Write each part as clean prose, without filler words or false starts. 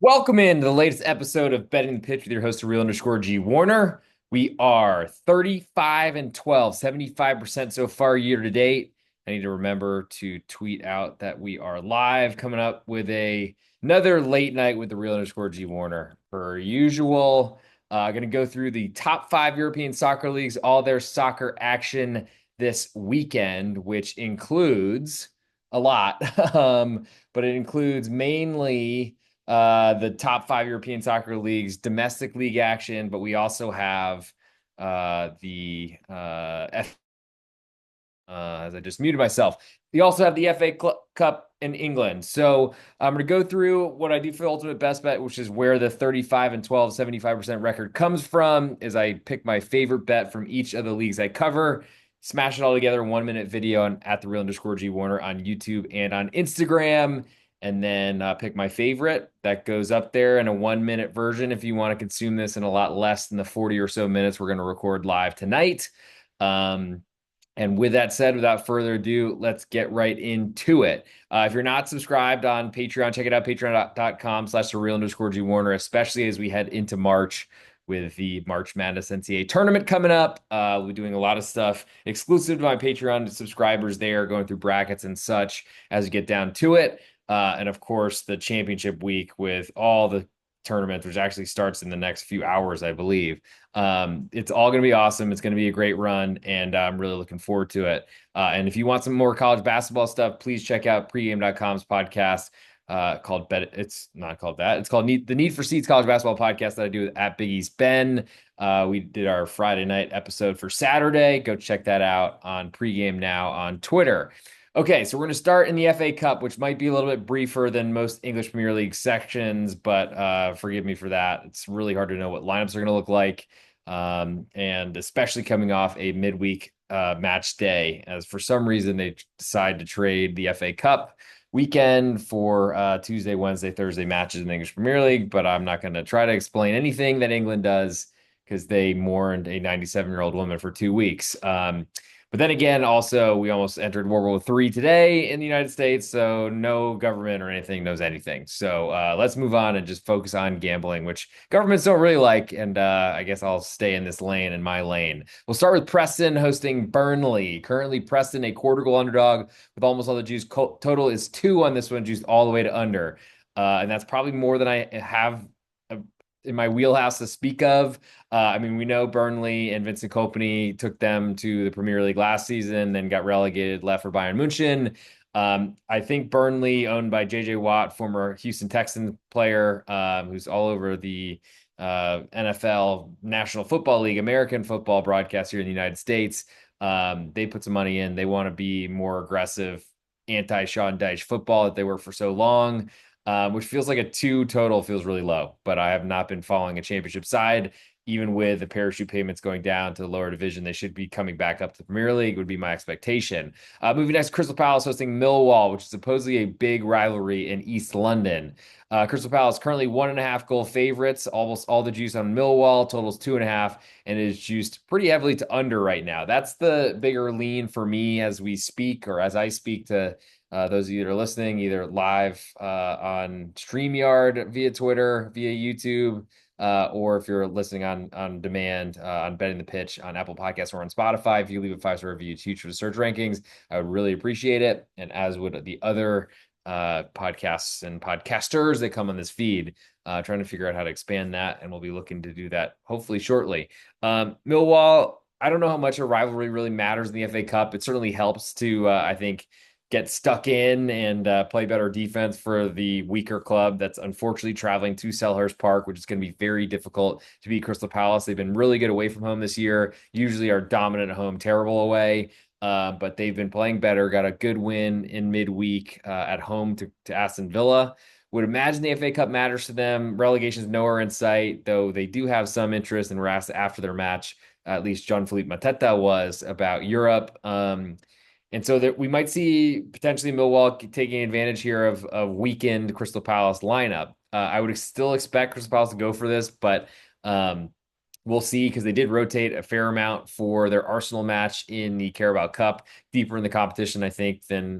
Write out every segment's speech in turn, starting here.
Welcome in to the latest episode of Betting the Pitch with your host, real_G Warner. We are 35 and 12, 75% so far year to date. I need to remember to tweet out that we are live coming up with another late night with the real_G Warner. Per usual, going to go through the top 5 European soccer leagues, all their soccer action this weekend, which includes a lot, but it includes mainly the top 5 European soccer leagues, domestic league action, but we also have the as I just muted myself. We also have the FA Cup in England. So I'm going to go through what I do for the ultimate best bet, which is where the 35 and 12, 75% record comes from, is I pick my favorite bet from each of the leagues I cover, smash it all together in 1 minute video on at the real_G Warner on YouTube and on Instagram, and then pick my favorite that goes up there in a 1 minute version if you want to consume this in a lot less than the 40 or so minutes we're going to record live tonight. And with that said, without further ado, let's get right into it. If you're not subscribed on Patreon, check it out, patreon.com/real_G Warner, especially as we head into March with the March Madness NCAA tournament coming up. We're doing a lot of stuff exclusive to my Patreon subscribers there, going through brackets and such as we get down to it. And of course, the championship week with all the tournaments, which actually starts in the next few hours, I believe. It's all going to be awesome. It's going to be a great run, and I'm really looking forward to it. And if you want some more college basketball stuff, please check out pregame.com's podcast called Bet. It's not called that. It's called the Need for Seats College Basketball Podcast that I do at Big East Ben. We did our Friday night episode for Saturday. Go check that out on Pregame Now on Twitter. Okay, so we're going to start in the FA Cup, which might be a little bit briefer than most English Premier League sections, but forgive me for that. It's really hard to know what lineups are going to look like, and especially coming off a midweek match day, as for some reason they decide to trade the FA Cup weekend for Tuesday, Wednesday, Thursday matches in the English Premier League, but I'm not going to try to explain anything that England does because they mourned a 97-year-old woman for 2 weeks. But then again, also, we almost entered World War III today in the United States, so no government or anything knows anything. So let's move on and just focus on gambling, which governments don't really like, and I guess I'll stay in this lane, in my lane. We'll start with Preston hosting Burnley. Currently, Preston, a quarter-goal underdog with almost all the juice. Total is 2 on this one, juiced all the way to under. And that's probably more than I have in my wheelhouse to speak of. I mean, we know Burnley and Vincent Kompany took them to the Premier League last season, then got relegated, left for Bayern München. I think Burnley, owned by J.J. Watt, former Houston Texans player, who's all over the NFL, National Football League, American football broadcast here in the United States. They put some money in. They want to be more aggressive, anti-Sean Dyche football that they were for so long. Which feels like a 2 total feels really low, but I have not been following a championship side. Even with the parachute payments going down to the lower division, they should be coming back up to the Premier League, would be my expectation. Moving next, Crystal Palace hosting Millwall, which is supposedly a big rivalry in East London. Crystal Palace currently 1.5 goal favorites, almost all the juice on Millwall, totals 2.5, and is juiced pretty heavily to under right now. That's the bigger lean for me as we speak, or as I speak to those of you that are listening, either live on StreamYard via Twitter, via YouTube, or if you're listening on demand on Betting the Pitch on Apple Podcasts or on Spotify. If you leave a 5-star review, it's huge for the search rankings. I would really appreciate it, and as would the other podcasts and podcasters that come on this feed. Trying to figure out how to expand that, and we'll be looking to do that hopefully shortly. Millwall, I don't know how much a rivalry really matters in the FA Cup. It certainly helps to, I think, get stuck in and play better defense for the weaker club that's unfortunately traveling to Selhurst Park, which is going to be very difficult to beat Crystal Palace. They've been really good away from home this year, usually are dominant at home, terrible away. But they've been playing better, got a good win in midweek at home to Aston Villa. Would imagine the FA Cup matters to them. Relegation is nowhere in sight, though they do have some interest and were asked after their match, at least Jean-Philippe Mateta was, about Europe. And so that we might see potentially Millwall taking advantage here of a weakened Crystal Palace lineup. I would still expect Crystal Palace to go for this, but we'll see, because they did rotate a fair amount for their Arsenal match in the Carabao Cup, deeper in the competition, I think, than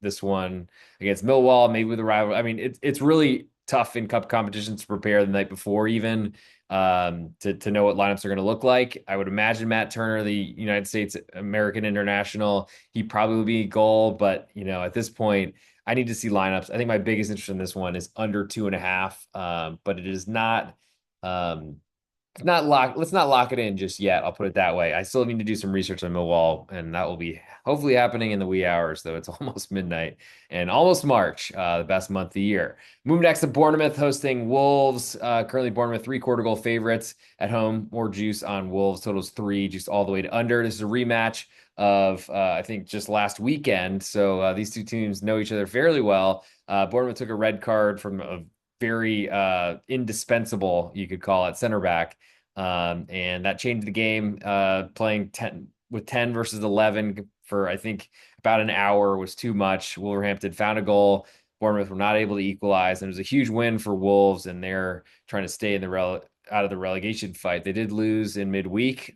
this one against Millwall, maybe with a rival. I mean, it's really tough in cup competitions to prepare the night before, even to know what lineups are going to look like. I would imagine Matt Turner, the United States American international, he probably will be goal, but at this point, I need to see lineups. I think my biggest interest in this one is under 2.5, but it is not. Um, not lock. Let's not lock it in just yet. I'll put it that way. I still need to do some research on Millwall, and that will be hopefully happening in the wee hours, though it's almost midnight and almost March, the best month of the year. Move next to Bournemouth hosting Wolves. Currently, Bournemouth 3/4 goal favorites at home. More juice on Wolves. Totals 3, juice all the way to under. This is a rematch of I think just last weekend. So these two teams know each other fairly well. Bournemouth took a red card from a very indispensable, you could call it, center back. And that changed the game. Playing 10 versus 11 for I think about an hour was too much. Wolverhampton found a goal. Bournemouth were not able to equalize, and it was a huge win for Wolves, and they're trying to stay in the out of the relegation fight. They did lose in midweek.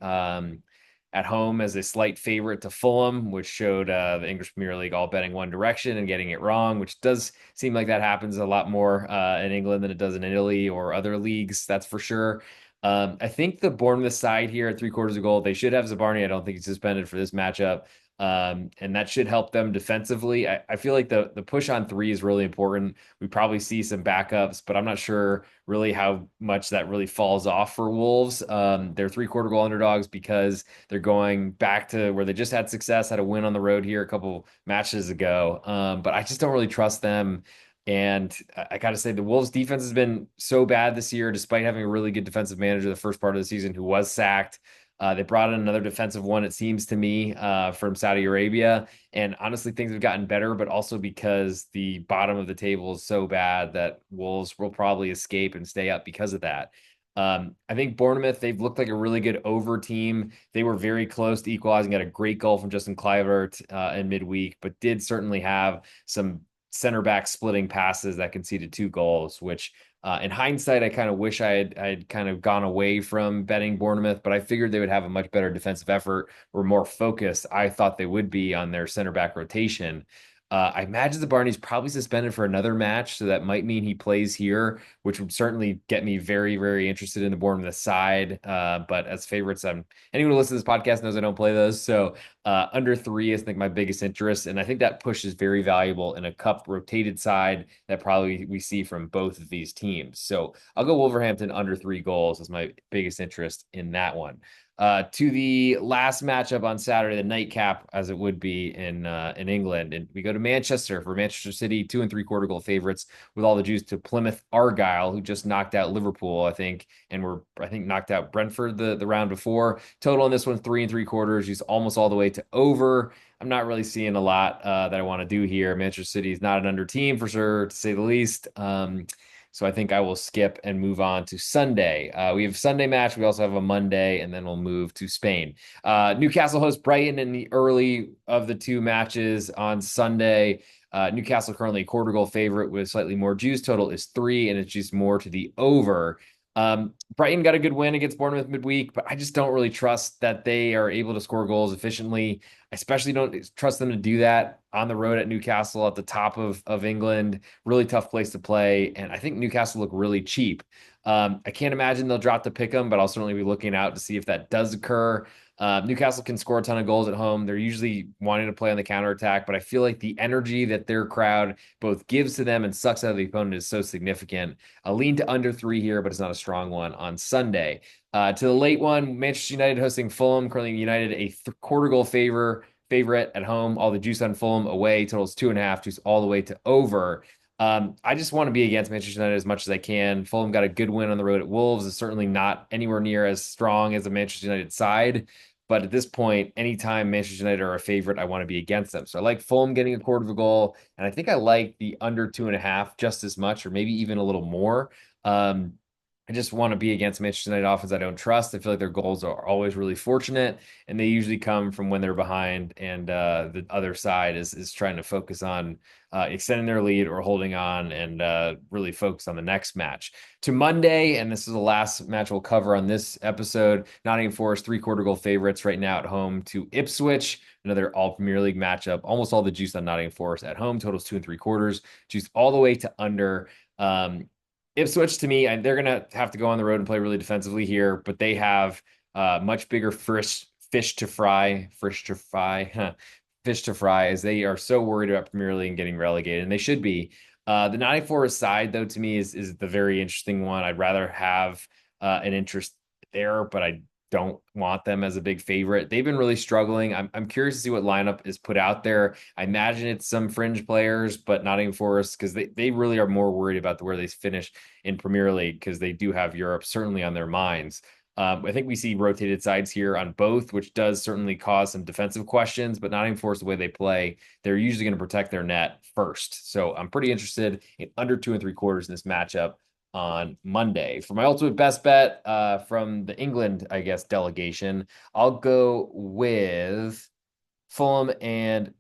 At home as a slight favorite to Fulham, which showed the English Premier League all betting one direction and getting it wrong, which does seem like that happens a lot more in England than it does in Italy or other leagues, that's for sure. I think the Bournemouth side here at 3/4 of goal, they should have Zabarni. I don't think he's suspended for this matchup. And that should help them defensively. I feel like the push on 3 is really important. We probably see some backups, but I'm not sure really how much that really falls off for Wolves. They're 3/4 goal underdogs because they're going back to where they just had success, had a win on the road here a couple matches ago. But I just don't really trust them. And I got to say, the Wolves defense has been so bad this year, despite having a really good defensive manager the first part of the season who was sacked. They brought in another defensive one, it seems to me, from Saudi Arabia. And honestly, things have gotten better, but also because the bottom of the table is so bad that Wolves will probably escape and stay up because of that. I think Bournemouth, they've looked like a really good over team. They were very close to equalizing, got a great goal from Justin Kluivert in midweek, but did certainly have some center back splitting passes that conceded 2 goals, which in hindsight, I kind of wish I had kind of gone away from betting Bournemouth, but I figured they would have a much better defensive effort or more focused. I thought they would be on their center back rotation. I imagine the Barney's probably suspended for another match, so that might mean he plays here, which would certainly get me very, very interested in the Bournemouth side. But as favorites, anyone who listens to this podcast knows I don't play those. So under 3 is, I think, my biggest interest, and I think that push is very valuable in a cup rotated side that probably we see from both of these teams. So I'll go Wolverhampton under 3 goals as my biggest interest in that one. To the last matchup on Saturday, the nightcap, as it would be in England, and we go to Manchester for Manchester City, 2 3/4 goal favorites with all the juice to Plymouth Argyle, who just knocked out Liverpool, I think, and knocked out Brentford the round before. Total on this one 3 3/4, juice almost all the way to over. I'm not really seeing a lot that I want to do here. Manchester City is not an under team for sure, to say the least. So I think I will skip and move on to Sunday. We have Sunday match. We also have a Monday, and then we'll move to Spain. Newcastle hosts Brighton in the early of the 2 matches on Sunday. Newcastle currently a 1/4 goal favorite with slightly more juice. Total is 3, and it's just more to the over. Brighton got a good win against Bournemouth midweek, but I just don't really trust that they are able to score goals efficiently. I especially don't trust them to do that on the road at Newcastle at the top of England. Really tough place to play. And I think Newcastle look really cheap. I can't imagine they'll drop the pick 'em, but I'll certainly be looking out to see if that does occur. Newcastle can score a ton of goals at home. They're usually wanting to play on the counterattack, but I feel like the energy that their crowd both gives to them and sucks out of the opponent is so significant. I'll lean to under 3 here, but it's not a strong one on Sunday. To the late one, Manchester United hosting Fulham. Currently United a 1/4 goal favorite at home. All the juice on Fulham away. Totals 2.5, juice all the way to over. I just want to be against Manchester United as much as I can. Fulham got a good win on the road at Wolves. Is certainly not anywhere near as strong as the Manchester United side. But at this point, anytime Manchester United are a favorite, I want to be against them. So I like Fulham getting a 1/4 of a goal. And I think I like the under 2.5 just as much, or maybe even a little more. I just want to be against Manchester United offense I don't trust. I feel like their goals are always really fortunate, and they usually come from when they're behind, and the other side is trying to focus on extending their lead or holding on and really focus on the next match. To Monday, and this is the last match we'll cover on this episode, Nottingham Forest 3/4 goal favorites right now at home to Ipswich, another all Premier League matchup. Almost all the juice on Nottingham Forest at home, totals 2 3/4, juice all the way to under. Ipswich to me, they're gonna have to go on the road and play really defensively here, but they have much bigger fish to fry, as they are so worried about Premier League and getting relegated, and they should be. The Nottingham Forest side, though, to me is the very interesting one. I'd rather have an interest there, but I don't want them as a big favorite. They've been really struggling. I'm curious to see what lineup is put out there. I imagine it's some fringe players, but Nottingham Forest, because they really are more worried about where they finish in Premier League, because they do have Europe certainly on their minds. I think we see rotated sides here on both, which does certainly cause some defensive questions, but Nottingham Forest, the way they play, they're usually going to protect their net first. So I'm pretty interested in under 2 3/4 in this matchup on Monday. For my ultimate best bet from the England, I guess, delegation, I'll go with Fulham and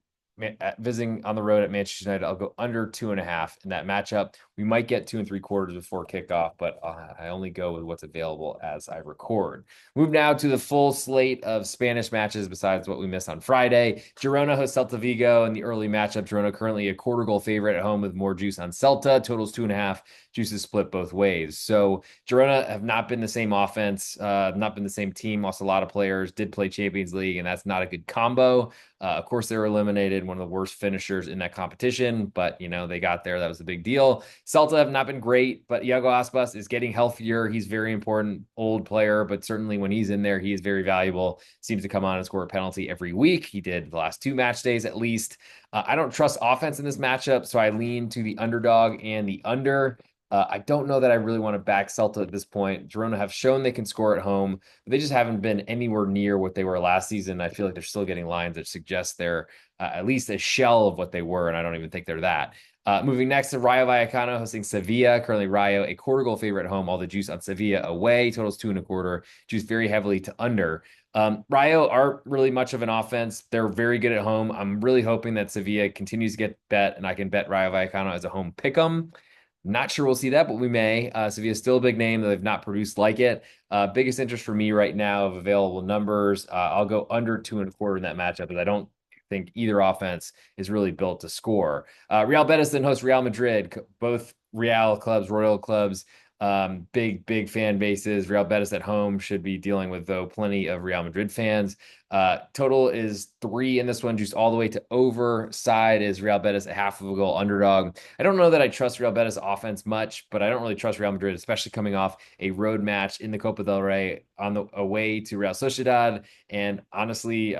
visiting on the road at Manchester United. I'll go under 2.5 in that matchup. We might get 2 3/4 before kickoff, but I only go with what's available as I record. Move now to the full slate of Spanish matches besides what we missed on Friday. Girona hosts Celta Vigo in the early matchup. Girona currently a quarter goal favorite at home with more juice on Celta. Totals 2.5. Juices split both ways. So Girona have not been the same offense, not been the same team. Lost a lot of players. Did play Champions League, and that's not a good combo. Of course, they were eliminated, one of the worst finishers in that competition, but they got there. That was the big deal. Celta have not been great, but Iago Aspas is getting healthier. He's very important, old player, but certainly when he's in there, he is very valuable. Seems to come on and score a penalty every week. He did the last 2 match days at least. I don't trust offense in this matchup, so I lean to the underdog and the under. I don't know that I really want to back Celta at this point. Girona have shown they can score at home, but they just haven't been anywhere near what they were last season. I feel like they're still getting lines that suggest they're at least a shell of what they were, and I don't even think they're that. Moving next to Rayo Vallecano hosting Sevilla. Currently, Rayo a quarter goal favorite at home. All the juice on Sevilla away. Totals 2.25. Juice very heavily to under. Rayo aren't really much of an offense. They're very good at home. I'm really hoping that Sevilla continues to get bet, and I can bet Rayo Vallecano as a home pick'em. Not sure we'll see that, but we may. Sevilla is still a big name, though they've not produced like it. Biggest interest for me right now of available numbers. I'll go under 2.25 in that matchup, but I don't think either offense is really built to score. Real Betis then hosts Real Madrid, both Real clubs, Royal clubs. Big fan bases. Real Betis at home should be dealing with, though, plenty of Real Madrid fans. Total is 3 in this one, juice all the way to over. Side is Real Betis a half of a goal underdog. I don't know that I trust Real Betis offense much, but I don't really trust Real Madrid, especially coming off a road match in the Copa del Rey on the away to Real Sociedad. And honestly,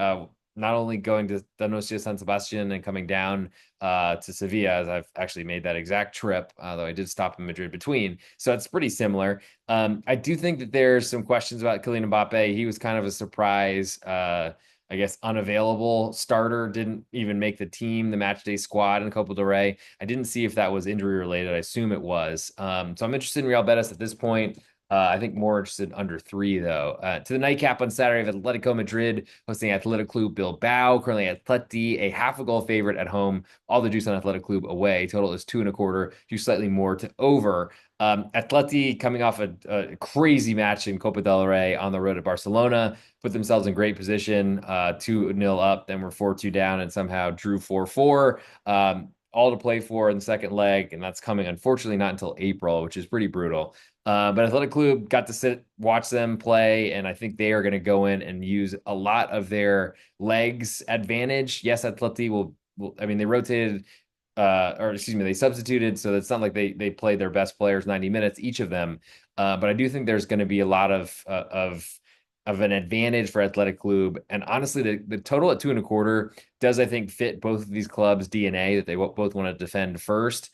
not only going to Donostia San Sebastian and coming down to Sevilla, as I've actually made that exact trip, though I did stop in Madrid between. So it's pretty similar. I do think that there's some questions about Kylian Mbappe. He was kind of a surprise, I guess, unavailable starter, didn't even make the team, the match day squad in Copa del Rey. I didn't see if that was injury related. I assume it was. So I'm interested in Real Betis at this point. I think more interested in under 3, though. To the nightcap on Saturday of Atletico Madrid hosting Athletic Club Bilbao. Currently, Atleti a half a goal favorite at home. All the juice on Athletic Club away. Total is 2.25. Juice slightly more to over. Atleti coming off a crazy match in Copa del Rey on the road at Barcelona, put themselves in great position, 2-0 up, then were 4-2 down, and somehow drew 4-4. All to play for in the second leg, and that's coming, unfortunately, not until April, which is pretty brutal. But Athletic Club got to watch them play, and I think they are going to go in and use a lot of their legs advantage. Yes, Atleti I mean, they rotated, or excuse me, they substituted, so it's not like they played their best players 90 minutes, each of them. But I do think there's going to be a lot of an advantage for Athletic Club. And honestly, the total at 2.25 does, I think, fit both of these clubs' DNA that they both want to defend first.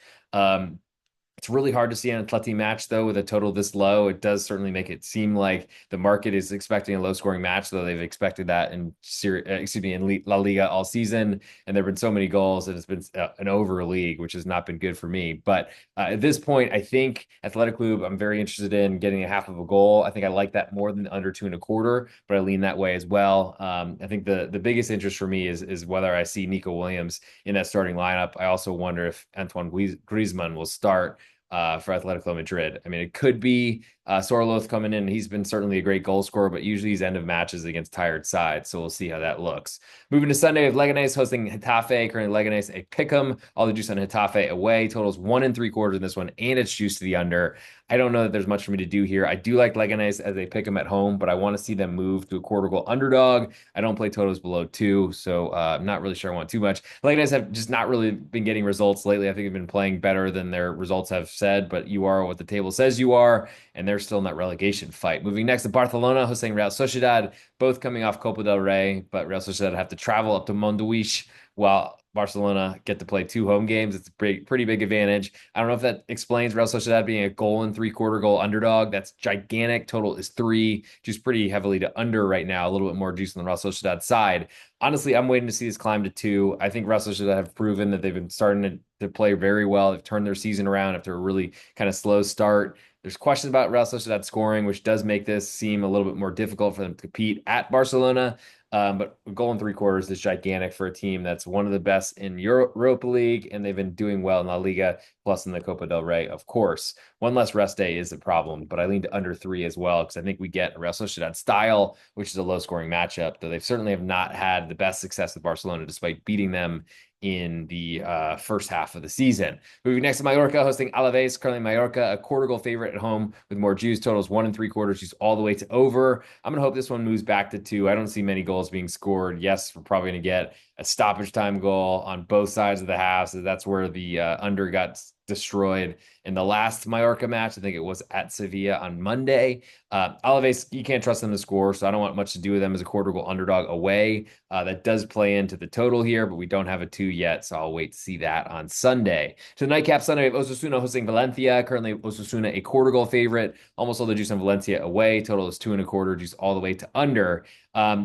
It's really hard to see an Atleti match, though, with a total this low. It does certainly make it seem like the market is expecting a low-scoring match, though they've expected that in in La Liga all season, and there have been so many goals, and it's been an over league, which has not been good for me. But at this point, I think Athletic Club, I'm very interested in getting a half of a goal. I think I like that more than under 2.25, but I lean that way as well. I think the biggest interest for me is whether I see Nico Williams in that starting lineup. I also wonder if Antoine Griezmann will start. for Atletico Madrid. I mean, it could be Sorloth coming in. He's been certainly a great goal scorer, but usually he's end of matches against tired sides. So we'll see how that looks. Moving to Sunday, we have Leganés hosting Getafe. Currently, Leganés a pick'em. All the juice on Getafe away. Totals 1.75 in this one, and it's juice to the under. I don't know that there's much for me to do here. I do like Leganés as they pick them at home, but I want to see them move to a quarter goal underdog. I don't play totals below 2, so I'm not really sure I want too much. Leganés have just not really been getting results lately. I think they've been playing better than their results have said, but you are what the table says you are, and they're still in that relegation fight. Moving next to Barcelona, hosting Real Sociedad, both coming off Copa del Rey, but Real Sociedad have to travel up to Montjuic while Barcelona get to play 2 home games. It's a pretty big advantage. I don't know if that explains Real Sociedad being a goal and 3/4 goal underdog. That's gigantic. Total is 3, just pretty heavily to under right now. A little bit more juice on the Real Sociedad side. Honestly, I'm waiting to see this climb to 2. I think Real Sociedad have proven that they've been starting to play very well. They've turned their season around after a really kind of slow start. There's questions about Real Sociedad scoring, which does make this seem a little bit more difficult for them to compete at Barcelona. But a goal and 3/4 is gigantic for a team that's one of the best in Europa League, and they've been doing well in La Liga, plus in the Copa del Rey, of course. One less rest day is a problem, but I lean to under 3 as well, because I think we get a Real Sociedad style, which is a low-scoring matchup, though they certainly have not had the best success with Barcelona, despite beating them in the first half of the season. Moving next to Mallorca, hosting Alaves. Currently, Mallorca, a quarter goal favorite at home with more juice. Totals 1.75, juice all the way to over. I'm going to hope this one moves back to 2. I don't see many goals being scored. Yes, we're probably going to get a stoppage time goal on both sides of the half. So that's where the under got destroyed in the last Mallorca match. I think it was at Sevilla on Monday. Alaves, you can't trust them to score, so I don't want much to do with them as a quarter goal underdog away. That does play into the total here, but we don't have a 2 yet, so I'll wait to see that on Sunday. To the nightcap Sunday, we have Osasuna hosting Valencia. Currently, Osasuna a quarter goal favorite. Almost all the juice on Valencia away. Total is 2.25, juice all the way to under.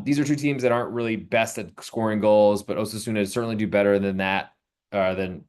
These are 2 teams that aren't really best at scoring goals, but Osasuna certainly do better than that, than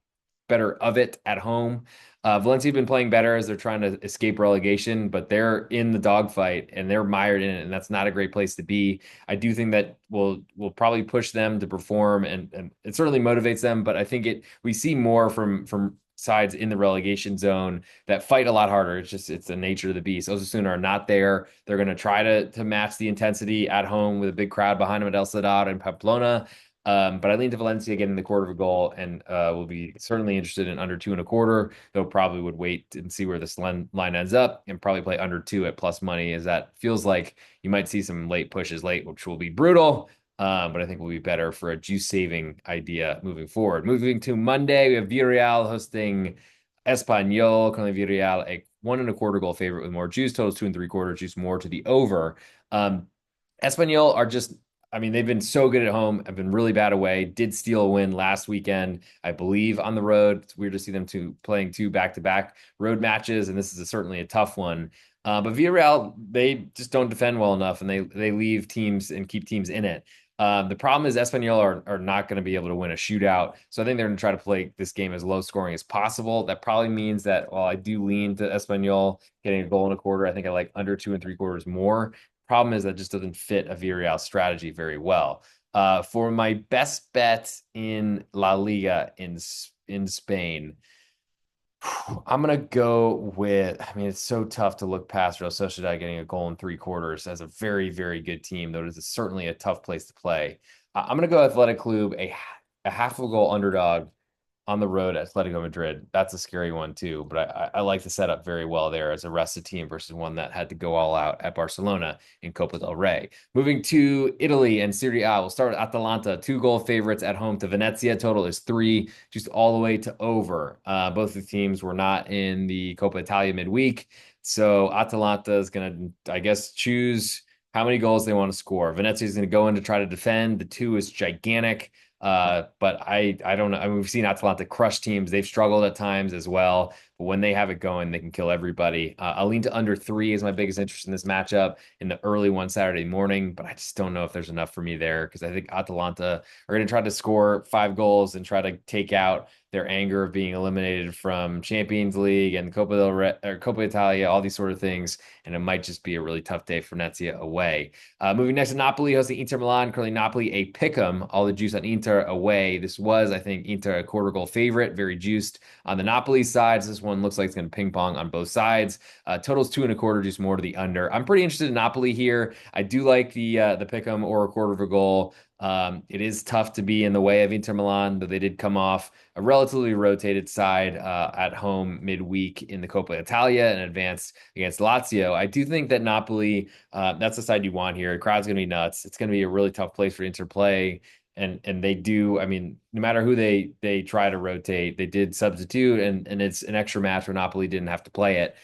better of it at home. Valencia have been playing better as they're trying to escape relegation, but they're in the dogfight and they're mired in it, and that's not a great place to be. I do think that will probably push them to perform, and it certainly motivates them. But I think we see more from sides in the relegation zone that fight a lot harder. It's the nature of the beast. Osasuna are not there. They're going to try to match the intensity at home with a big crowd behind them at El Sadar and Pamplona. But I lean to Valencia getting the quarter of a goal, and will be certainly interested in under 2.25, though probably would wait and see where this line ends up and probably play under 2 at plus money, as that feels like you might see some late pushes late, which will be brutal. But I think will be better for a juice saving idea moving forward. Moving to Monday, we have Villarreal hosting Espanyol. Currently, Villarreal a 1.25 goal favorite with more juice. Totals 2.75, juice more to the over. Espanyol are just, I mean, they've been so good at home. Have been really bad away. Did steal a win last weekend, I believe, on the road. It's weird to see them playing 2 back-to-back road matches, and this is certainly a tough one. But Villarreal, they just don't defend well enough, and they leave teams and keep teams in it. The problem is Espanyol are not going to be able to win a shootout. So I think they're going to try to play this game as low scoring as possible. That probably means that while I do lean to Espanyol getting a goal and a quarter, I think I like under 2.75 more. Problem is that just doesn't fit a Villarreal strategy very well. For my best bet in La Liga in Spain, I'm going to go with, I mean, it's so tough to look past Real Sociedad getting a goal in 3/4 as a very, very good team, though it is certainly a tough place to play. I'm going to go Athletic Club, a half a goal underdog on the road at Atletico Madrid. That's a scary one too, but I like the setup very well there as a rested team versus one that had to go all out at Barcelona in Copa del Rey. Moving to Italy and Serie A, we'll start with Atalanta, 2-goal favorites at home to Venezia. Total is 3, just all the way to over. Both the teams were not in the Coppa Italia midweek, so Atalanta is going to, I guess, choose how many goals they want to score. Venezia is going to go in to try to defend. The 2 is gigantic. But I don't know. I mean, we've seen Atalanta crush teams. They've struggled at times as well, but when they have it going, they can kill everybody. I'll lean to under 3 is my biggest interest in this matchup in the early one Saturday morning, but I just don't know if there's enough for me there, because I think Atalanta are going to try to score 5 goals and try to take out their anger of being eliminated from Champions League and Copa del Rey, or Coppa Italia, all these sort of things, and it might just be a really tough day for Venezia away. Moving next to Napoli, hosting Inter Milan. Currently, Napoli a pick'em. All the juice on Inter away. This was, I think, Inter a quarter goal favorite, very juiced on the Napoli side. So this one looks like it's going to ping pong on both sides. Totals 2.25, just more to the under. I'm pretty interested in Napoli here. I do like the pick 'em or a quarter of a goal. It is tough to be in the way of Inter Milan, though they did come off a relatively rotated side at home midweek in the Coppa Italia and advanced against Lazio. I do think that Napoli, that's the side you want here. The crowd's going to be nuts. It's going to be a really tough place for Inter play. And they do, I mean, no matter who they try to rotate, they did substitute, and it's an extra match where Napoli didn't have to play it.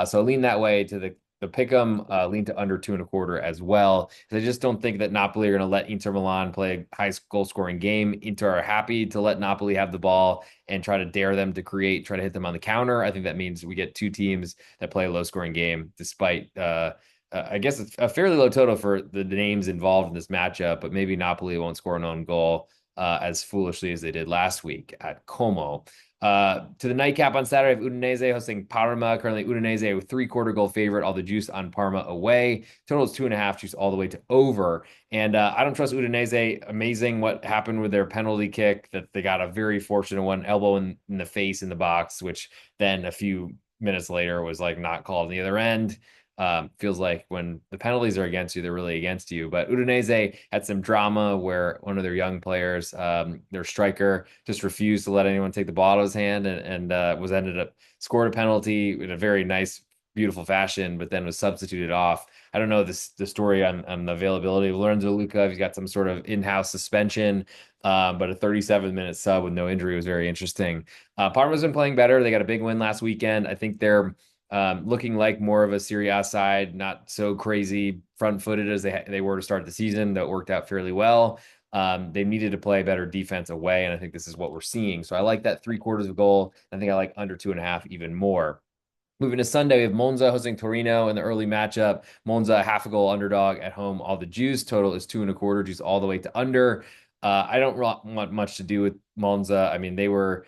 So I lean that way to the pick 'em, lean to under 2.25 as well. I just don't think that Napoli are going to let Inter Milan play a high goal scoring game. Inter are happy to let Napoli have the ball and try to dare them to try to hit them on the counter. I think that means we get two teams that play a low scoring game, despite I guess it's a fairly low total for the names involved in this matchup, but maybe Napoli won't score an own goal as foolishly as they did last week at Como. To the nightcap on Saturday, of Udinese hosting Parma. Currently, Udinese with 3/4 goal favorite. All the juice on Parma away. Total is 2.5, juice all the way to over. And I don't trust Udinese. Amazing what happened with their penalty kick, that they got a very fortunate one, elbow in the face in the box, which then a few minutes later was like not called on the other end. Feels like when the penalties are against you, they're really against you. But Udinese had some drama where one of their young players, their striker, just refused to let anyone take the ball out of his hand and was ended up scored a penalty in a very nice, beautiful fashion, but then was substituted off. I don't know the story on the availability of Lorenzo Luca. If he's got some sort of in-house suspension, but a 37-minute sub with no injury was very interesting. Parma's been playing better. They got a big win last weekend. I think they're looking like more of a Serie A side, not so crazy front-footed as they were to start the season. That worked out fairly well. They needed to play better defense away, and I think this is what we're seeing. So I like that 3/4 of goal. I think I like under 2.5 even more. Moving to Sunday, we have Monza hosting Torino in the early matchup. Monza, half a goal underdog at home. All the juice. Total is 2.25, juice all the way to under. I don't want much to do with Monza. I mean, they were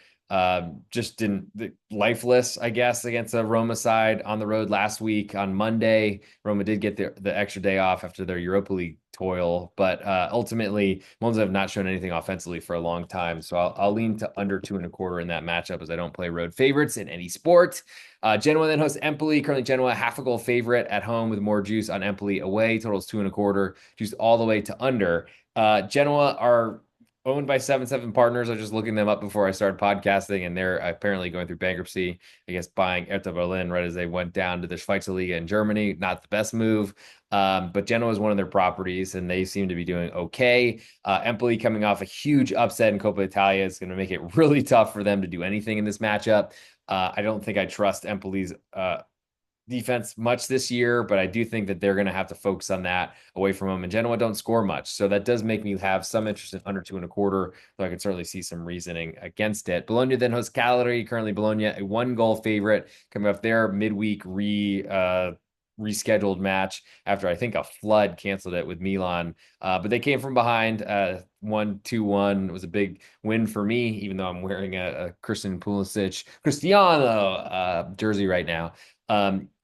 just didn't lifeless, I guess, against a Roma side on the road last week on Monday. Roma did get the extra day off after their Europa League toil, but ultimately Monza have not shown anything offensively for a long time. So I'll lean to under 2.25 in that matchup, as I don't play road favorites in any sport. Genoa then hosts Empoli. Currently Genoa half a goal favorite at home with more juice on Empoli away. Totals 2.25, juice all the way to under. Genoa are owned by 7-7 Partners. I was just looking them up before I started podcasting, and they're apparently going through bankruptcy. I guess buying Hertha Berlin right as they went down to the Liga in Germany. Not the best move, but Genoa is one of their properties, and they seem to be doing okay. Empoli coming off a huge upset in Coppa Italia is going to make it really tough for them to do anything in this matchup. I don't think I trust Empoli's defense much this year, but I do think that they're going to have to focus on that away from them. And Genoa don't score much, so that does make me have some interest in under 2.25, though I can certainly see some reasoning against it. Bologna then hosts Cagliari. Currently Bologna a 1-goal favorite, coming off their midweek rescheduled match after I think a flood canceled it with Milan. But they came from behind, 1-2-1. It was a big win for me, even though I'm wearing a Cristiano jersey right now.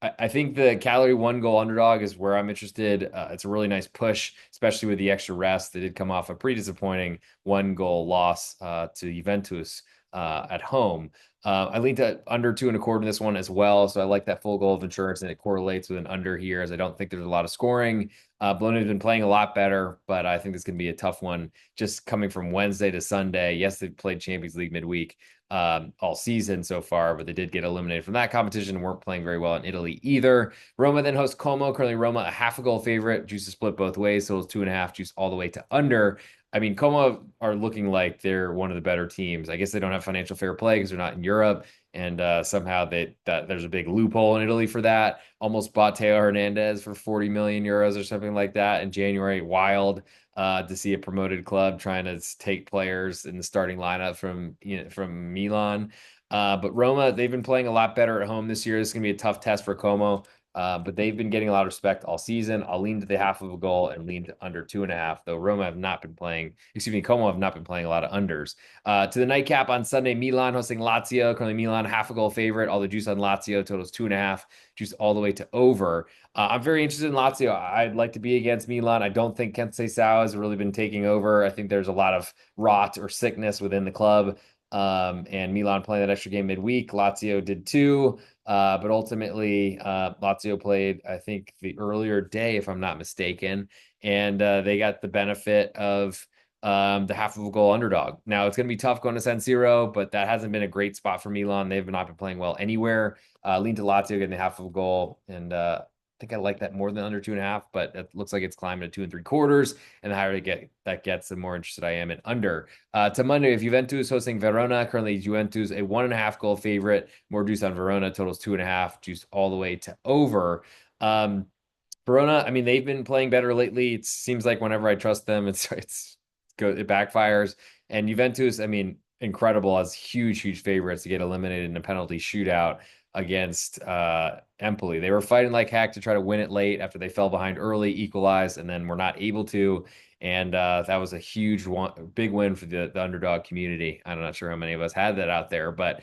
I think the Cagliari 1-goal underdog is where I'm interested. It's a really nice push, especially with the extra rest. They did come off a pretty disappointing 1-goal loss to Juventus at home. I lean to under 2.25 in this one as well. So I like that full goal of insurance, and it correlates with an under here, as I don't think there's a lot of scoring. Bologna has been playing a lot better, but I think this can be a tough one just coming from Wednesday to Sunday. Yes, they played Champions League midweek all season so far, but they did get eliminated from that competition and weren't playing very well in Italy either. Roma then hosts Como. Currently Roma a half a goal favorite. Juice is split both ways, so it's 2.5, juice all the way to under. I mean, Como are looking like they're one of the better teams. I guess they don't have financial fair play because they're not in Europe, and somehow there's a big loophole in Italy for that. Almost bought Teo Hernandez for 40 million euros or something like that in January. Wild to see a promoted club trying to take players in the starting lineup from Milan. But Roma, they've been playing a lot better at home this year. This is going to be a tough test for Como. But they've been getting a lot of respect all season. I'll lean to the half of a goal and lean to under 2.5, though Como have not been playing a lot of unders. To the nightcap on Sunday, Milan hosting Lazio. Currently Milan, half a goal favorite. All the juice on Lazio, totals 2.5, juice all the way to over. I'm very interested in Lazio. I'd like to be against Milan. I don't think Kensei Sao has really been taking over. I think there's a lot of rot or sickness within the club. And Milan playing that extra game midweek. Lazio did too. But ultimately, Lazio played, I think, the earlier day, if I'm not mistaken, and they got the benefit of the half of a goal underdog. Now it's going to be tough going to San Siro, but that hasn't been a great spot for Milan. They've not been playing well anywhere. Lean to Lazio getting the half of a goal, and I think I like that more than under 2.5, but it looks like it's climbing to 2 3/4. And the higher that gets, the more interested I am in under. To Monday, if Juventus hosting Verona, currently Juventus a 1.5 goal favorite, more juice on Verona, totals 2.5, juice all the way to over. Um, Verona, I mean, they've been playing better lately. It seems like whenever I trust them, it backfires. And Juventus, I mean, incredible as huge favorites to get eliminated in a penalty shootout against Empoli. They were fighting like heck to try to win it late after they fell behind early, equalized, and then were not able to. And that was a big win for the underdog community. I'm not sure how many of us had that out there, but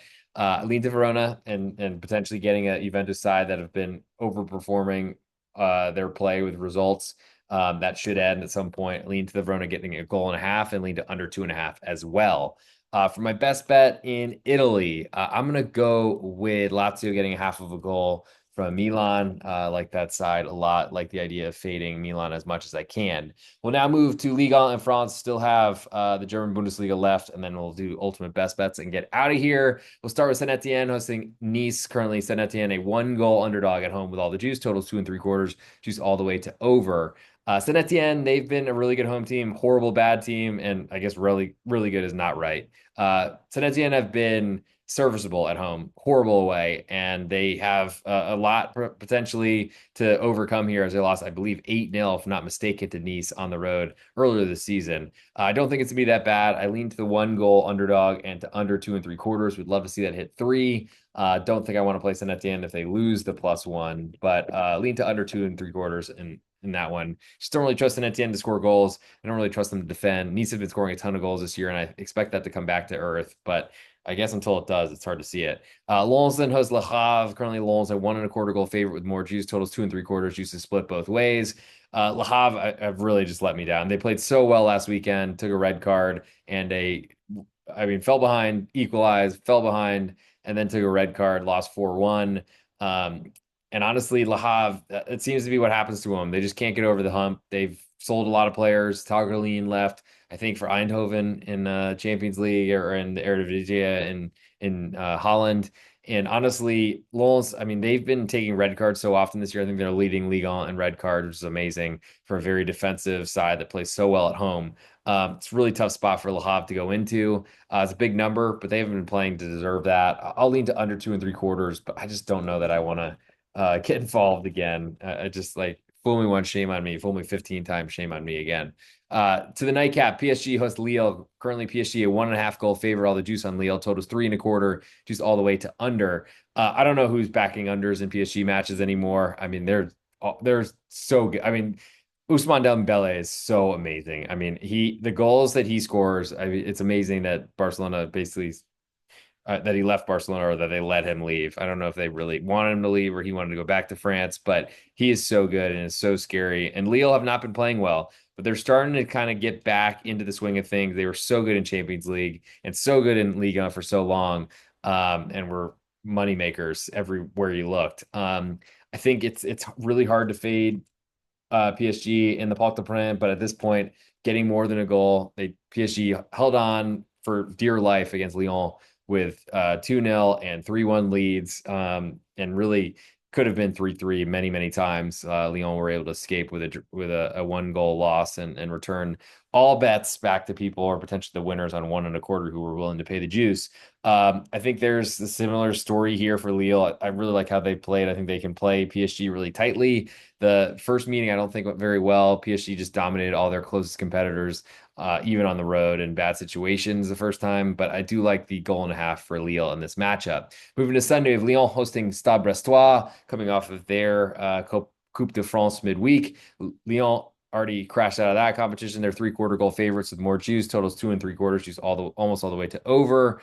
lean to Verona and potentially getting a Juventus side that have been overperforming their play with results. That should end at some point. Lean to the Verona getting a goal and a half and lean to under 2.5 as well. For my best bet in Italy, I'm going to go with Lazio getting a half of a goal from Milan. Like that side a lot. Like the idea of fading Milan as much as I can. We'll now move to Liga in France. Still have the German Bundesliga left, and then we'll do ultimate best bets and get out of here. We'll start with Saint Etienne hosting Nice. Currently, Saint Etienne a 1 goal underdog at home with all the juice. Totals 2 3/4. Juice all the way to over. Saint Etienne, they've been a really good home team, horrible bad team, and I guess really good is not right. Saint Etienne have been serviceable at home, horrible away, and they have a lot potentially to overcome here as they lost, I believe, 8-0, if I'm not mistaken, to Nice on the road earlier this season. I don't think it's going to be that bad. I lean to the 1 goal underdog and to under 2 3/4. We'd love to see that hit 3. Don't think I want to play Saint Etienne if they lose the +1, but lean to under 2 3/4 in that one. Just don't really trust Saint Etienne to score goals. I don't really trust them to defend. Nice have been scoring a ton of goals this year, and I expect that to come back to earth, but I guess until it does, it's hard to see it. Lens then hosts Le Havre. Currently, Lens a 1.25 goal favorite with more juice. Totals 2 3/4. Juice is split both ways. Le Havre have really just let me down. They played so well last weekend, took a red card, and fell behind, equalized, fell behind, and then took a red card, lost 4-1. And honestly, Le Havre, it seems to be what happens to them. They just can't get over the hump. They've sold a lot of players. Tagerlien left, I think, for Eindhoven in Champions League or in the Eredivisie in Holland. And honestly, Lens, I mean, they've been taking red cards so often this year. I think they're leading Liga in red cards, which is amazing for a very defensive side that plays so well at home. It's a really tough spot for Le Havre to go into. It's a big number, but they haven't been playing to deserve that. I'll lean to under 2 3/4, but I just don't know that I want to get involved again. I just like fool me once, shame on me. Fool me 15 times, shame on me again. To the nightcap, PSG hosts Lille. Currently, PSG a 1.5 goal favorite. All the juice on Lille. Totals 3 1/4. Juice all the way to under. I don't know who's backing unders in PSG matches anymore. I mean, they're so good. I mean, Ousmane Dembele is so amazing. I mean, the goals that he scores. I mean, it's amazing that Barcelona basically that he left Barcelona or that they let him leave. I don't know if they really wanted him to leave or he wanted to go back to France, but he is so good and is so scary. And Lille have not been playing well, but they're starting to kind of get back into the swing of things. They were so good in Champions League and so good in Liga for so long, and were money makers everywhere you looked. I think it's really hard to fade PSG in the Parc des Princes, but at this point, getting more than a goal, PSG held on for dear life against Lyon with 2-0 and 3-1 leads, and really could have been 3-3 many times. Lyon were able to escape with a 1 goal loss and return all bets back to people or potentially the winners on 1 1/4 who were willing to pay the juice. I think there's a similar story here for Lille. I really like how they played. I think they can play PSG really tightly. The first meeting I don't think went very well. PSG just dominated all their closest competitors, even on the road in bad situations the first time. But I do like the 1.5 goals for Lille in this matchup. Moving to Sunday, we have Lyon hosting Stade Brestois, coming off of their Coupe de France midweek. Lyon already crashed out of that competition. They're 3/4 goal favorites with more juice. Totals 2 3/4. Juice almost all the way to over.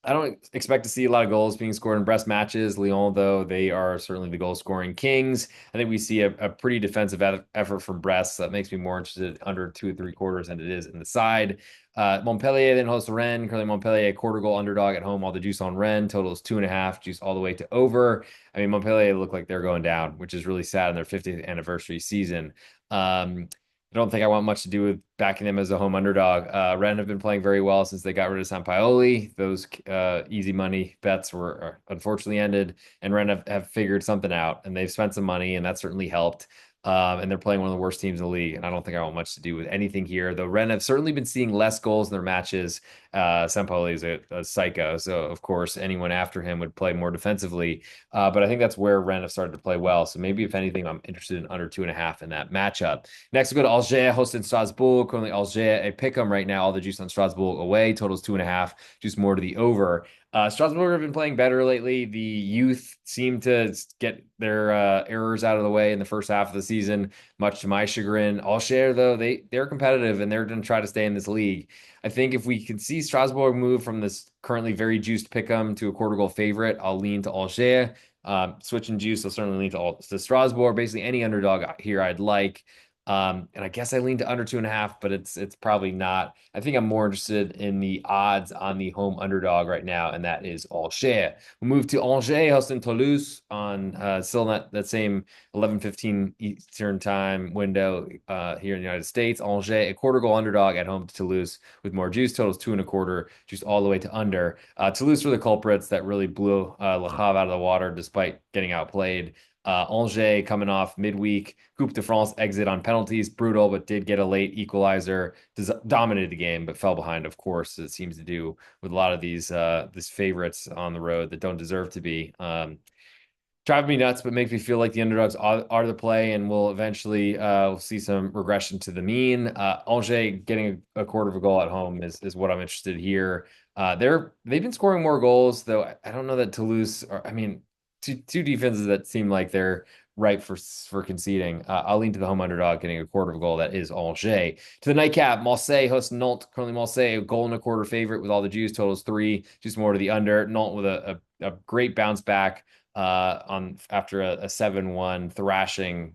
I don't expect to see a lot of goals being scored in Brest matches. Lyon, though, they are certainly the goal scoring kings. I think we see a pretty defensive effort from Brest. That makes me more interested under 2 3/4 than it is in the side. Montpellier then hosts Rennes. Currently, Montpellier, a quarter goal underdog at home. All the juice on Rennes. Totals 2.5, juice all the way to over. I mean, Montpellier look like they're going down, which is really sad in their 50th anniversary season. I don't think I want much to do with backing them as a home underdog. Rennes have been playing very well since they got rid of Sampaoli. Those easy money bets were unfortunately ended, and Rennes have figured something out, and they've spent some money, and that certainly helped. And they're playing one of the worst teams in the league, and I don't think I want much to do with anything here. Though Rennes have certainly been seeing less goals in their matches. Sampaoli is a psycho, so of course anyone after him would play more defensively. But I think that's where Rennes have started to play well. So maybe if anything, I'm interested in under 2.5 in that matchup. Next, we go to Angers, hosting Strasbourg. Currently, Angers, a pick 'em right now. All the juice on Strasbourg away. Totals 2.5, juice more to the over. Strasbourg have been playing better lately. The youth seem to get their errors out of the way in the first half of the season, much to my chagrin. Angers, though, they're competitive and they're going to try to stay in this league. I think if we can see Strasbourg move from this currently very juiced pick 'em to a quarter goal favorite, I'll lean to Angers. Switching juice, I'll certainly lean to Strasbourg. Basically, any underdog here I'd like. And I guess I lean to under 2.5, but it's probably not. I think I'm more interested in the odds on the home underdog right now, and that is Angers. We'll move to Angers hosting Toulouse on still that same 11:15 Eastern time window here in the United States. Angers, a quarter goal underdog at home to Toulouse with more juice. Totals 2.25, juice all the way to under. Toulouse were the culprits that really blew Le Havre out of the water despite getting outplayed. Angers coming off midweek Coupe de France exit on penalties, brutal, but did get a late equalizer. Dominated the game, but fell behind, of course, as it seems to do with a lot of these favorites on the road that don't deserve to be. Drive me nuts, but makes me feel like the underdogs are the play, and we'll eventually we'll see some regression to the mean. Angers getting a quarter of a goal at home is what I'm interested here. They've been scoring more goals, though. I don't know that Toulouse. I mean, two defenses that seem like they're ripe for conceding. I'll lean to the home underdog getting a quarter of a goal. That is Angers. To the nightcap, Marseille hosts Nantes. Currently, Marseille, a goal and a quarter favorite with all the juice. Totals 3, just more to the under. Nantes with a great bounce back on after a 7-1 thrashing,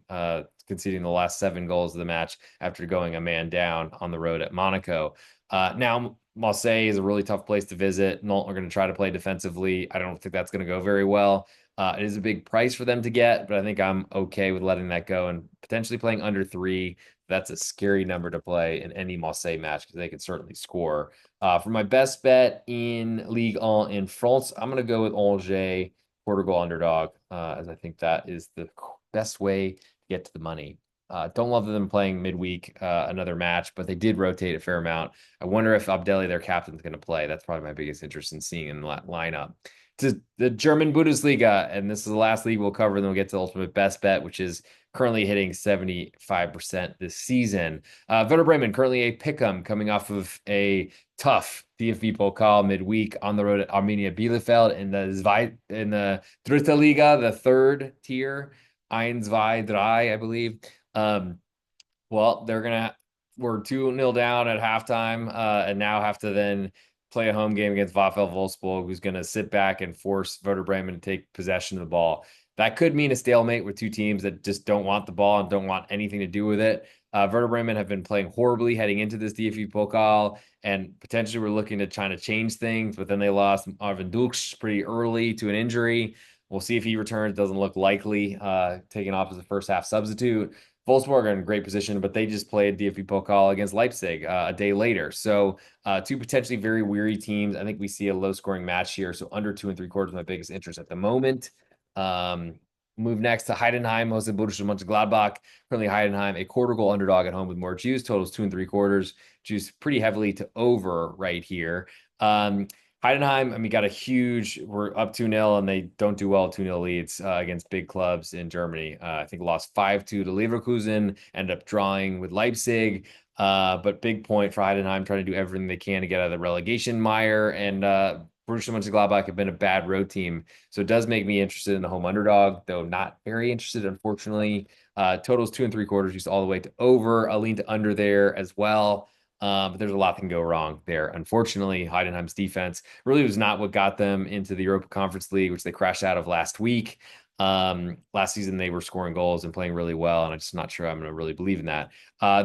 conceding the last 7 goals of the match after going a man down on the road at Monaco. Now, Marseille is a really tough place to visit. Nantes are going to try to play defensively. I don't think that's going to go very well. It is a big price for them to get, but I think I'm okay with letting that go and potentially playing under 3. That's a scary number to play in any Marseille match because they can certainly score. For my best bet in Ligue 1 in France, I'm going to go with Angers quarter goal underdog, as I think that is the best way to get to the money. Don't love them playing midweek another match, but they did rotate a fair amount. I wonder if Abdelli, their captain, is going to play. That's probably my biggest interest in seeing in the lineup. To the German Bundesliga, and this is the last league we'll cover, and then we'll get to the ultimate best bet, which is currently hitting 75% this season. Werder Bremen, currently a pick'em coming off of a tough DFB Pokal midweek on the road at Arminia Bielefeld in the Dritte Liga, the third tier, 1, 2, 3, I believe. Well, we're 2-0 down at halftime, and now have to then play a home game against VfL Wolfsburg, who's going to sit back and force Werder Bremen to take possession of the ball. That could mean a stalemate with two teams that just don't want the ball and don't want anything to do with it. Werder Bremen have been playing horribly heading into this DFB Pokal, and potentially we're looking to try to change things, but then they lost Arvin Dux pretty early to an injury. We'll see if he returns. Doesn't look likely, taking off as a first half substitute. Wolfsburg are in great position, but they just played DFB Pokal against Leipzig a day later. So two potentially very weary teams. I think we see a low scoring match here. So under 2 3/4 is my biggest interest at the moment. Move next to Heidenheim, hosted Borussia Mönchengladbach. Currently Heidenheim, a quarter goal underdog at home with more juice. Totals 2 3/4. Juice pretty heavily to over right here. Heidenheim, I mean, we're up 2-0 and they don't do well 2-0 leads against big clubs in Germany. I think lost 5-2 to Leverkusen, ended up drawing with Leipzig. But big point for Heidenheim, trying to do everything they can to get out of the relegation mire. And Borussia Mönchengladbach have been a bad road team. So it does make me interested in the home underdog, though not very interested, unfortunately. Totals 2 3/4, just all the way to over. I'll lean to under there as well. But there's a lot that can go wrong there. Unfortunately, Heidenheim's defense really was not what got them into the Europa Conference League, which they crashed out of last week. Last season they were scoring goals and playing really well, and I'm just not sure I'm going to really believe in that.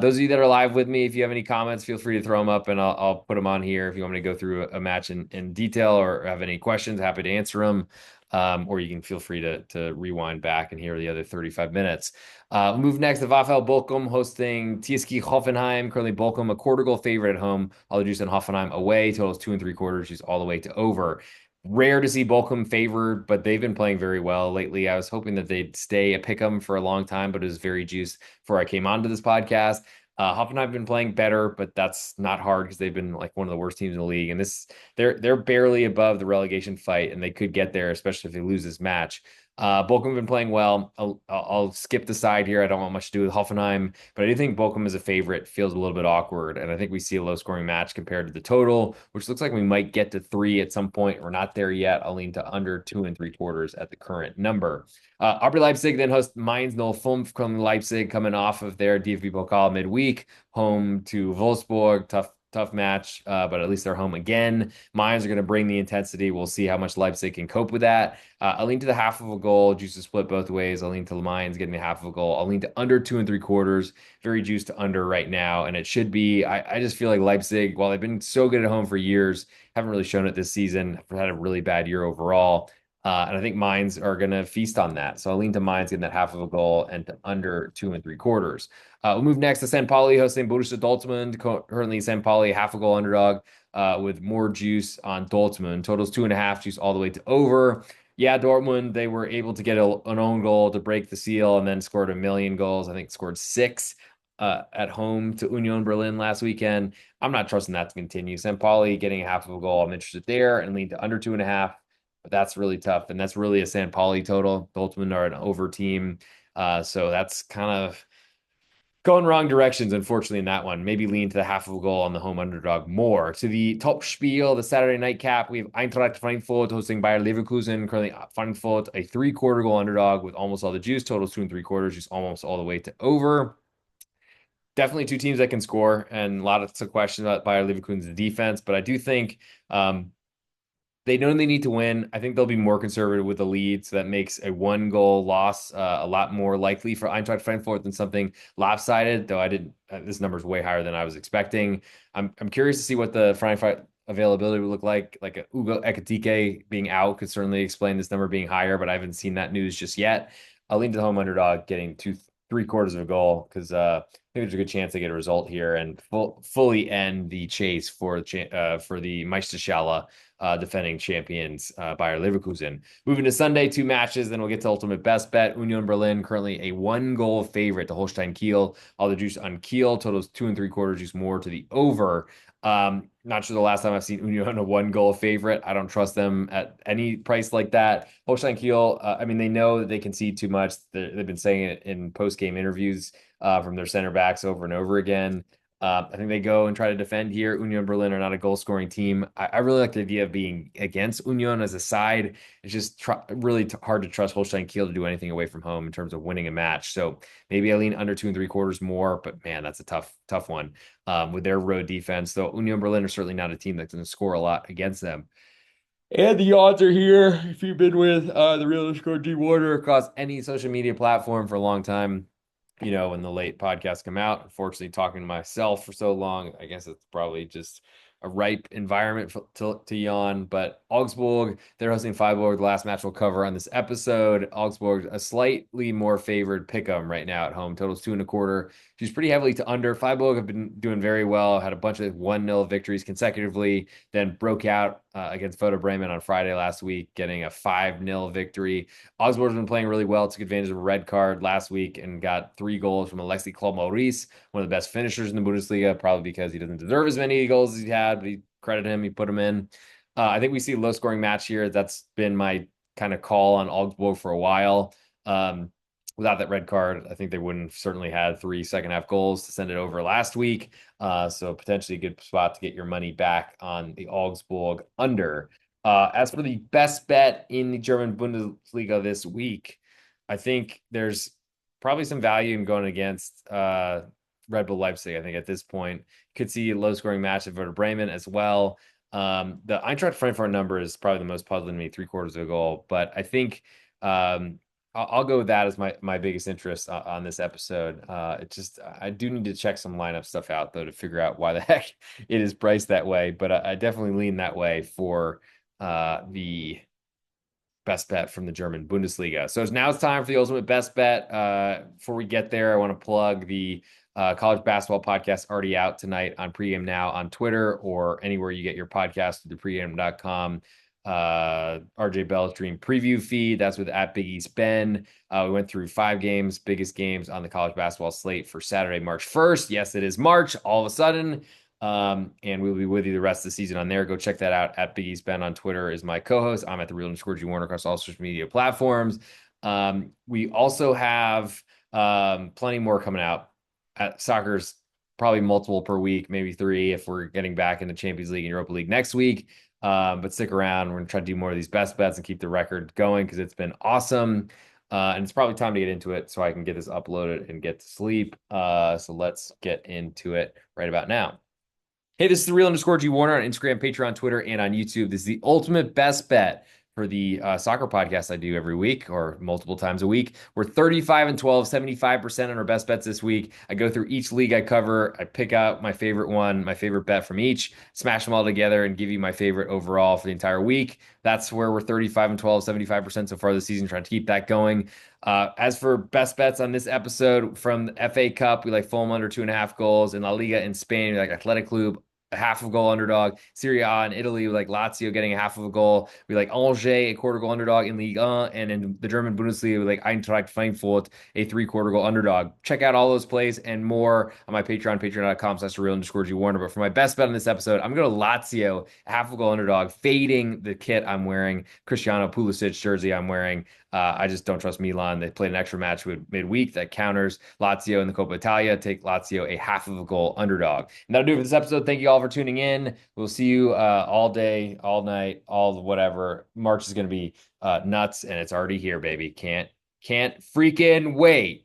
Those of you that are live with me, if you have any comments, feel free to throw them up and I'll put them on here. If you want me to go through a match in detail or have any questions, happy to answer them. Or you can feel free to rewind back and hear the other 35 minutes. Move next to VfL Bochum hosting TSG Hoffenheim. Currently, Bochum a quarter goal favorite at home. All the juice on Hoffenheim away. Totals 2 3/4. Juice all the way to over. Rare to see Bochum favored, but they've been playing very well lately. I was hoping that they'd stay a pick 'em for a long time, but it was very juiced before I came onto this podcast. Hoffenheim have been playing better, but that's not hard because they've been like one of the worst teams in the league. And they're barely above the relegation fight, and they could get there, especially if they lose this match. Bochum have been playing well. I'll skip the side here. I don't want much to do with Hoffenheim, but I do think Bochum is a favorite. Feels a little bit awkward, and I think we see a low-scoring match compared to the total, which looks like we might get to 3 at some point. We're not there yet. I'll lean to under 2 3/4 at the current number. RB Leipzig then host Mainz 05 from Leipzig, coming off of their DFB Pokal midweek, home to Wolfsburg. Tough match, but at least they're home again. Mainz are going to bring the intensity. We'll see how much Leipzig can cope with that. I'll lean to the half of a goal. Juice is split both ways. I'll lean to Mainz getting the half of a goal. I'll lean to under 2 3/4. Very juiced to under right now, and it should be. I just feel like Leipzig, while they've been so good at home for years, haven't really shown it this season. Have had a really bad year overall. And I think Mainz are going to feast on that. So I'll lean to Mainz getting that half of a goal and to under 2 3/4. We'll move next to St. Pauli hosting Borussia Dortmund. Currently, St. Pauli half a goal underdog with more juice on Dortmund. Totals 2.5, juice all the way to over. Yeah, Dortmund, they were able to get an own goal to break the seal and then scored a million goals. I think scored 6 at home to Union Berlin last weekend. I'm not trusting that to continue. St. Pauli getting a half of a goal. I'm interested there and lean to under 2.5. But that's really tough. And that's really a St. Pauli total. Dortmund are an over team. So that's kind of going wrong directions, unfortunately, in that one. Maybe lean to the half of a goal on the home underdog more. To the top spiel, the Saturday night cap, we have Eintracht Frankfurt hosting Bayer Leverkusen. Currently, Frankfurt, a 3/4 goal underdog with almost all the juice. Totals 2 3/4, just almost all the way to over. Definitely two teams that can score, and a lot of questions about Bayer Leverkusen's defense. But I do think they know they need to win. I think they'll be more conservative with the lead, so that makes a 1 goal loss a lot more likely for Eintracht Frankfurt than something lopsided. Though I didn't, this number is way higher than I was expecting. I'm curious to see what the Frankfurt availability would look like. Like a Ugo Ekitike being out could certainly explain this number being higher, but I haven't seen that news just yet. I'll lean to the home underdog getting 3/4 of a goal because I think there's a good chance they get a result here and fully end the chase for the Meisterschale defending champions Bayer Leverkusen. Moving to Sunday, 2 matches, then we'll get to ultimate best bet. Union Berlin currently a 1 goal favorite to Holstein Kiel. All the juice on Kiel, totals 2 3/4, juice more to the over. Not sure the last time I've seen Union a 1 goal favorite. I don't trust them at any price like that. Holstein Kiel, I mean, they know that they concede too much. They've been saying it in post-game interviews from their center backs over and over again. I think they go and try to defend here. Union Berlin are not a goal scoring team. I really like the idea of being against Union as a side. It's just really hard to trust Holstein Kiel to do anything away from home in terms of winning a match. So maybe I lean under 2 3/4 more, but man, that's a tough one with their road defense. Though Union Berlin are certainly not a team that's going to score a lot against them. And the odds are here. If you've been with the Real Score G Water across any social media platform for a long time, when the late podcasts come out. Unfortunately, talking to myself for so long, I guess it's probably just a ripe environment to yawn. But Augsburg, they're hosting Freiburg. The last match we'll cover on this episode. Augsburg, a slightly more favored pick 'em right now at home. Totals 2 1/4. She's pretty heavily to under. Freiburg have been doing very well. Had a bunch of 1-0 victories consecutively. Then broke out against Werder Bremen on Friday last week, getting a 5-0 victory. Augsburg's been playing really well. Took advantage of a red card last week and got 3 goals from Alexis Claude-Maurice, one of the best finishers in the Bundesliga, probably because he doesn't deserve as many goals as he had, but he credit him. He put him in. I think we see a low-scoring match here. That's been my kind of call on Augsburg for a while. Without that red card, I think they wouldn't have certainly had 3 second-half goals to send it over last week. So potentially a good spot to get your money back on the Augsburg under. As for the best bet in the German Bundesliga this week, I think there's probably some value in going against Red Bull Leipzig. I think at this point could see a low scoring match of Werder Bremen as well. The Eintracht Frankfurt number is probably the most puzzling to me, 3/4 of a goal. But I think I'll go with that as my biggest interest on this episode. It just I do need to check some lineup stuff out though to figure out why the heck it is priced that way. But I definitely lean that way for the best bet from the German Bundesliga. So now it's time for the ultimate best bet. Before we get there, I want to plug the college basketball podcast already out tonight on Pregame Now on Twitter or anywhere you get your podcast through the pregame.com. RJ Bell Stream preview feed. That's with at Big East Ben. We went through 5 games, biggest games on the college basketball slate for Saturday, March 1st. Yes, it is March all of a sudden. And we'll be with you the rest of the season on there. Go check that out. At Big East Ben on Twitter is my co-host. I'm at the real_G Warner across all social media platforms. We also have plenty more coming out. Soccer's probably multiple per week, maybe 3 if we're getting back into Champions League and Europa League next week. But stick around. We're going to try to do more of these best bets and keep the record going because it's been awesome. And it's probably time to get into it so I can get this uploaded and get to sleep. So let's get into it right about now. Hey, this is the real_G Warner on Instagram, Patreon, Twitter, and on YouTube. This is the ultimate best bet for the soccer podcast I do every week or multiple times a week. We're 35-12, 75% on our best bets this week. I go through each league I cover. I pick out my favorite one, my favorite bet from each, smash them all together, and give you my favorite overall for the entire week. That's where we're 35-12, 75% so far this season, trying to keep that going. As for best bets on this episode, from the FA Cup, we like Fulham under 2.5 goals. In La Liga in Spain, we like Athletic Club, a half of a goal underdog. Serie A in Italy, we like Lazio getting a half of a goal. We like Angers, a quarter goal underdog in Ligue 1. And in the German Bundesliga, we like Eintracht Frankfurt, a 3/4 goal underdog. Check out all those plays and more on my Patreon, patreon.com/real_G Warner. But for my best bet on this episode, I'm going to Lazio, a half of a goal underdog, fading the kit I'm wearing, Cristiano Pulisic jersey I'm wearing. I just don't trust Milan. They played an extra match with midweek that counters Lazio in the Coppa Italia. Take Lazio a half of a goal underdog. And that'll do it for this episode. Thank you all for tuning in. We'll see you all day, all night, all whatever. March is going to be nuts, and it's already here, baby. Can't freaking wait.